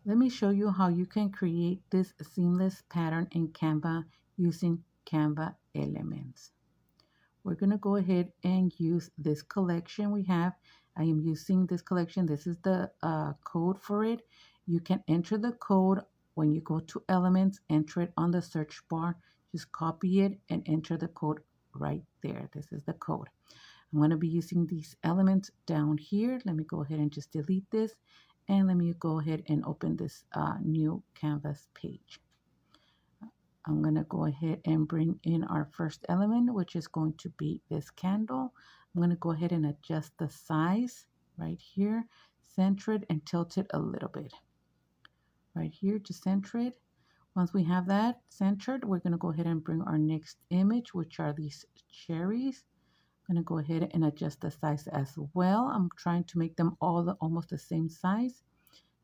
Let me show you how you can create this seamless pattern in Canva using Canva elements. We're going to go ahead and use this collection we have. I am using this collection. This is the code for it. You can enter the code when you go to elements, enter it on the search bar, just copy it and enter the code right there. This is the code. I'm going to be using these elements down here. Let me go ahead and just delete this. And let me go ahead and open this new Canvas page. I'm going to go ahead and bring in our first element, which is going to be this candle. I'm going to go ahead and adjust the size right here, center it and tilt it a little bit. Right here to center it. Once we have that centered, we're going to go ahead and bring our next image, which are these cherries. I'm going to go ahead and adjust the size as well. I'm trying to make them all almost the same size.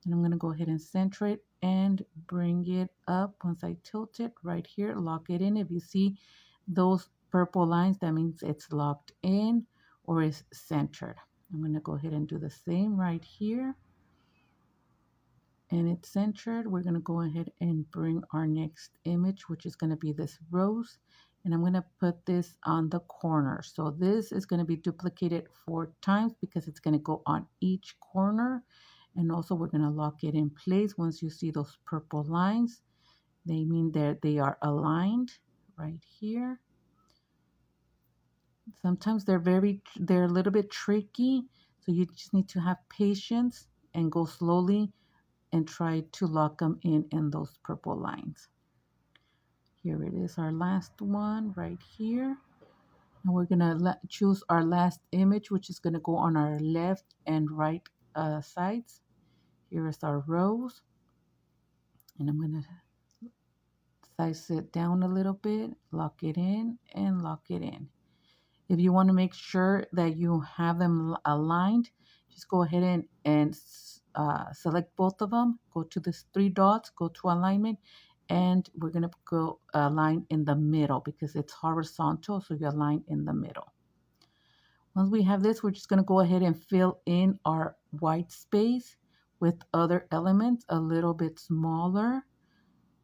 And I'm going to go ahead and center it and bring it up. Once I tilt it right here, lock it in. If you see those purple lines, that means it's locked in or is centered. I'm going to go ahead and do the same right here. And it's centered. We're going to go ahead and bring our next image, which is going to be this rose. And I'm going to put this on the corner. So this is going to be duplicated 4 times because it's going to go on each corner. And also we're going to lock it in place. Once you see those purple lines, they mean that they are aligned right here. Sometimes they're a little bit tricky. So you just need to have patience and go slowly and try to lock them in those purple lines. Here it is, our last one right here. And we're gonna choose our last image, which is gonna go on our left and right sides. Here is our rose. And I'm gonna size it down a little bit, lock it in and lock it in. If you want to make sure that you have them aligned, just go ahead and select both of them. Go to these 3 dots, go to alignment, and we're going to go align in the middle because it's horizontal, so you align in the middle. Once we have this, we're just going to go ahead and fill in our white space with other elements a little bit smaller.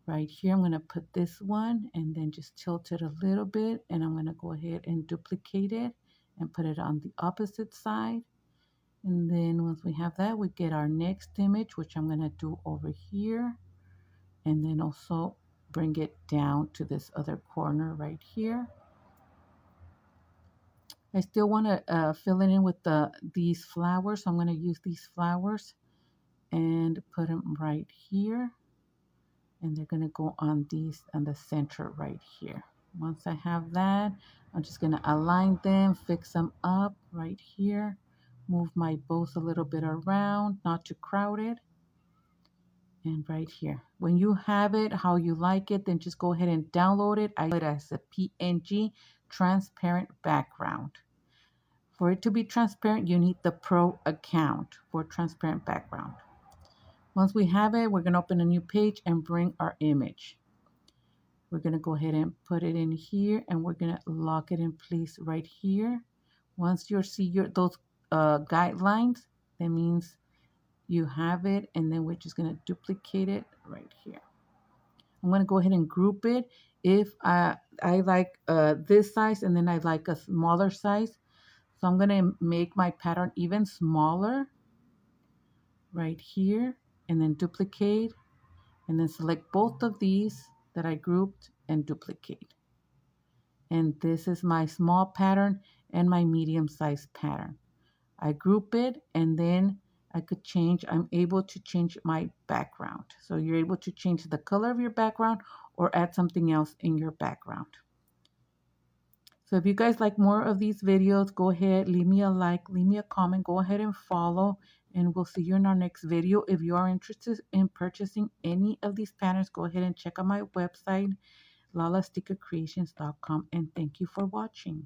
Right here, I'm going to put this one and then just tilt it a little bit, and I'm going to go ahead and duplicate it and put it on the opposite side. And then once we have that, we get our next image, which I'm going to do over here, and then also bring it down to this other corner right here. I still want to fill it in with these flowers, so I'm going to use these flowers and put them right here. And they're going to go on these on the center right here. Once I have that, I'm just going to align them, fix them up right here, move my bows a little bit around, not too crowded. And right here. When you have it how you like it, then just go ahead and download it. I do it as a PNG transparent background. For it to be transparent, you need the Pro account for transparent background. Once we have it, we're going to open a new page and bring our image. We're going to go ahead and put it in here, and we're going to lock it in place right here. Once you see those guidelines, that means you have it, and then we're just going to duplicate it right here. I'm going to go ahead and group it. If I like this size, and then I like a smaller size, so I'm going to make my pattern even smaller right here, and then duplicate, and then select both of these that I grouped and duplicate. And this is my small pattern and my medium sized pattern. I group it, and then I'm able to change my background. So you're able to change the color of your background or add something else in your background. So if you guys like more of these videos, go ahead, leave me a like, leave me a comment, go ahead and follow, and we'll see you in our next video. If you are interested in purchasing any of these patterns, go ahead and check out my website, lalastickercreations.com, and thank you for watching.